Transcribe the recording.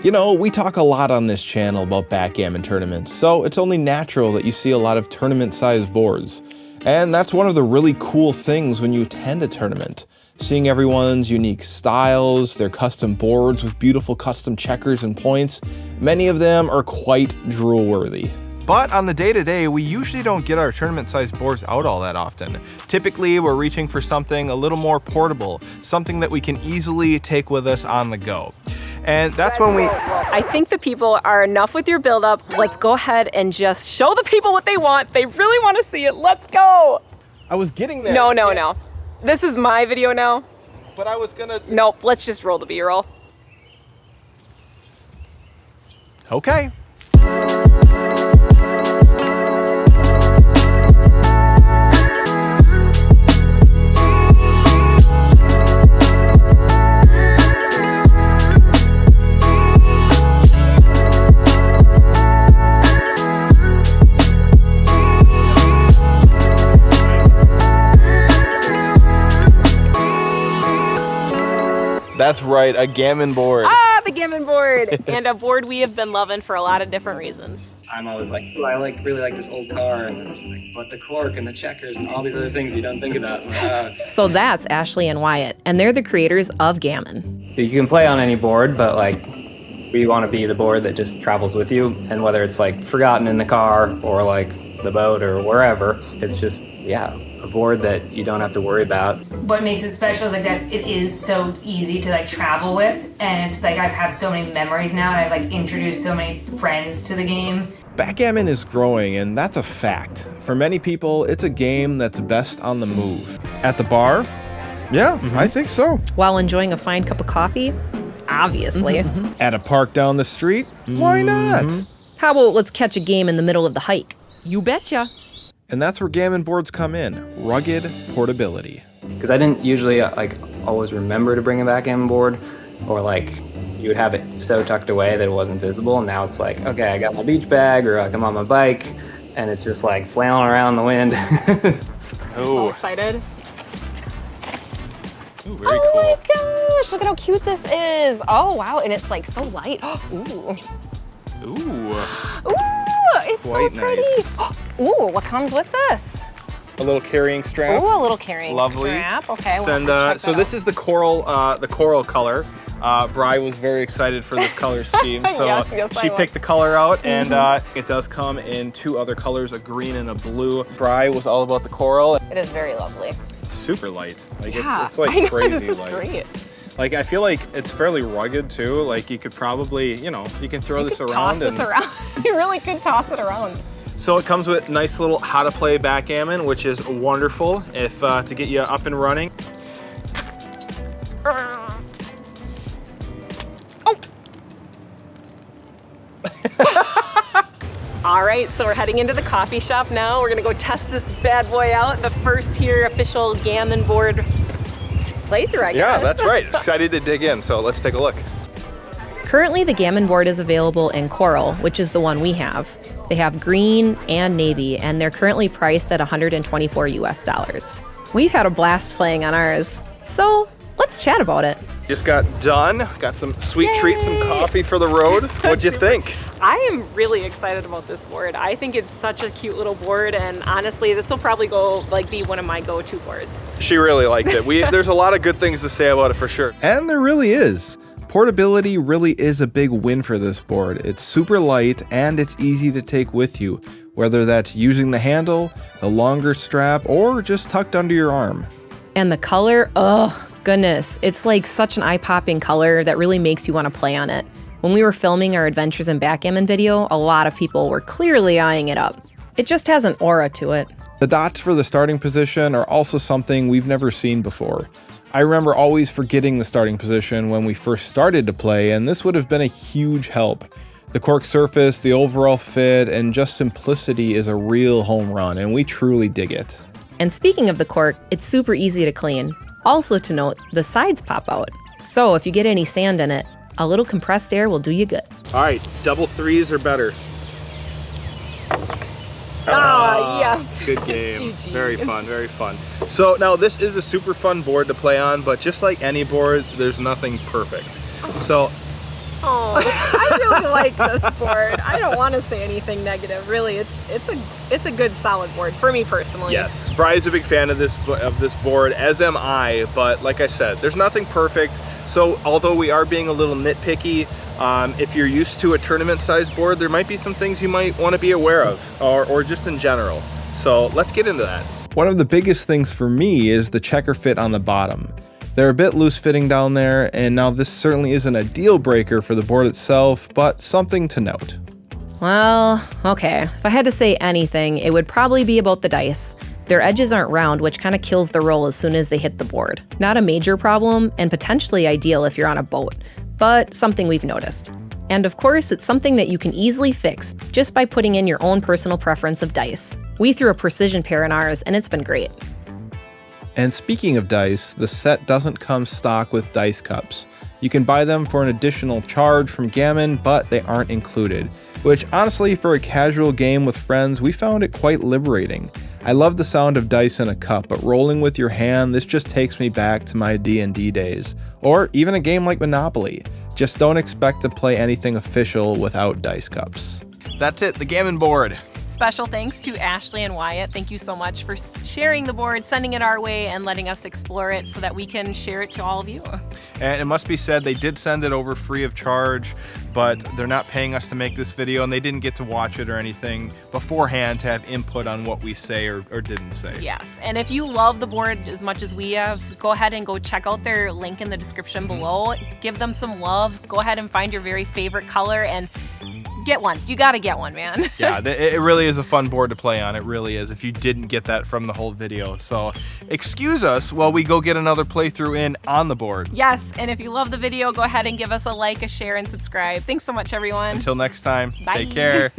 You know, we talk a lot on this channel about backgammon tournaments, so it's only natural that you see a lot of tournament-sized boards. And that's one of the really cool things when you attend a tournament. Seeing everyone's unique styles, their custom boards with beautiful custom checkers and points, many of them are quite drool-worthy. But on the day-to-day, we usually don't get our tournament-sized boards out all that often. Typically, we're reaching for something a little more portable, something that we can easily take with us on the go. And that's when we... I think the people are enough with your build-up. Let's go ahead and just show the people what they want. They really want to see it. Let's go. I was getting there. No. This is my video now. But I was gonna... Nope, let's just roll the B-roll. Okay. That's right, a Gammon board. Ah, the Gammon board! And a board we have been loving for a lot of different reasons. I'm always like, oh, I really like this old car, and then she's like, but the cork and the checkers and all these other things you don't think about. So that's Ashley and Wyatt, and they're the creators of Gammon. You can play on any board, but like, we want to be the board that just travels with you, and whether it's like forgotten in the car or like the boat or wherever, it's just, yeah, a board that you don't have to worry about. What makes it special is like that it is so easy to like travel with, and it's like I have so many memories now, and I've like introduced so many friends to the game. Backgammon is growing, and that's a fact. For many people, it's a game that's best on the move. At the bar? Yeah, I think so. While enjoying a fine cup of coffee? Obviously. At a park down the street? Why not? How about let's catch a game in the middle of the hike? You betcha. And that's where Gammon boards come in. Rugged portability. Because I didn't usually like always remember to bring a backgammon board, or like you would have it so tucked away that it wasn't visible, and now it's like, okay, I got my beach bag, or like I'm on my bike, and it's just like flailing around the wind. So excited. Ooh, very cool. Oh my gosh, look at how cute this is. Oh wow, and it's like so light. Ooh. Ooh. Ooh, it's Quite so pretty. nice. Ooh, what comes with this? A little carrying strap. Ooh, a little carrying Lovely. strap. Okay, we'll And have to check so that this out. is the coral color. Bri was very excited for this color scheme, so Yes, she I picked the color out, and it does come in two other colors, a green and a blue. Bri was all about the coral. It is very lovely. It's super light. Like Yeah, it's like I know, crazy this is light. great. Like I feel like it's fairly rugged too. Like you could probably, you know, you can throw this around. Toss this around. You really could toss it around. So it comes with nice little how to play backgammon, which is wonderful if to get you up and running. All right, so we're heading into the coffee shop now. We're gonna go test this bad boy out. The first here official Gammon board playthrough, I guess. Yeah, that's right. Excited to dig in, so let's take a look. Currently, the Gammon board is available in coral, which is the one we have. They have green and navy, and they're currently priced at $124 US. We've had a blast playing on ours, so let's chat about it. Just got done. Got some sweet treats, some coffee for the road. What'd you think? I am really excited about this board. I think it's such a cute little board, and honestly, this will probably be one of my go-to boards. She really liked it. There's a lot of good things to say about it for sure. And there really is. Portability really is a big win for this board. It's super light and it's easy to take with you, whether that's using the handle, the longer strap, or just tucked under your arm. And the color, oh goodness, it's like such an eye-popping color that really makes you want to play on it. When we were filming our Adventures in Backgammon video, a lot of people were clearly eyeing it up. It just has an aura to it. The dots for the starting position are also something we've never seen before. I remember always forgetting the starting position when we first started to play, and this would have been a huge help. The cork surface, the overall fit, and just simplicity is a real home run, and we truly dig it. And speaking of the cork, it's super easy to clean. Also to note, the sides pop out. So if you get any sand in it, a little compressed air will do you good. All right, double threes or better. Yes. Good game. GG. Very fun, very fun. So now this is a super fun board to play on, but just like any board, there's nothing perfect. So Oh, I really like this board. I don't want to say anything negative. Really, it's a good solid board for me personally. Yes, Bry's a big fan of this board, as am I. But like I said, there's nothing perfect. So although we are being a little nitpicky, if you're used to a tournament-sized board, there might be some things you might want to be aware of, or just in general. So let's get into that. One of the biggest things for me is the checker fit on the bottom. They're a bit loose fitting down there, and now this certainly isn't a deal breaker for the board itself, but something to note. Well, okay, if I had to say anything, it would probably be about the dice. Their edges aren't round, which kind of kills the roll as soon as they hit the board. Not a major problem, and potentially ideal if you're on a boat, but something we've noticed. And of course, it's something that you can easily fix just by putting in your own personal preference of dice. We threw a precision pair in ours, and it's been great. And speaking of dice, the set doesn't come stock with dice cups. You can buy them for an additional charge from Gammon, but they aren't included, which honestly, for a casual game with friends, we found it quite liberating. I love the sound of dice in a cup, but rolling with your hand, this just takes me back to my D&D days. Or even a game like Monopoly. Just don't expect to play anything official without dice cups. That's it, the Gammon board. Special thanks to Ashley and Wyatt. Thank you so much for sharing the board, sending it our way, and letting us explore it so that we can share it to all of you. And it must be said, they did send it over free of charge, but they're not paying us to make this video, and they didn't get to watch it or anything beforehand to have input on what we say or didn't say. Yes, and if you love the board as much as we have, go ahead and go check out their link in the description below. Give them some love. Go ahead and find your very favorite color and get one. You gotta get one, man. Yeah, it really is a fun board to play on. It really is, if you didn't get that from the whole video. So excuse us while we go get another playthrough in on the board. Yes, and if you love the video, go ahead and give us a like, a share, and subscribe. Thanks so much, everyone. Until next time, Bye. Take care.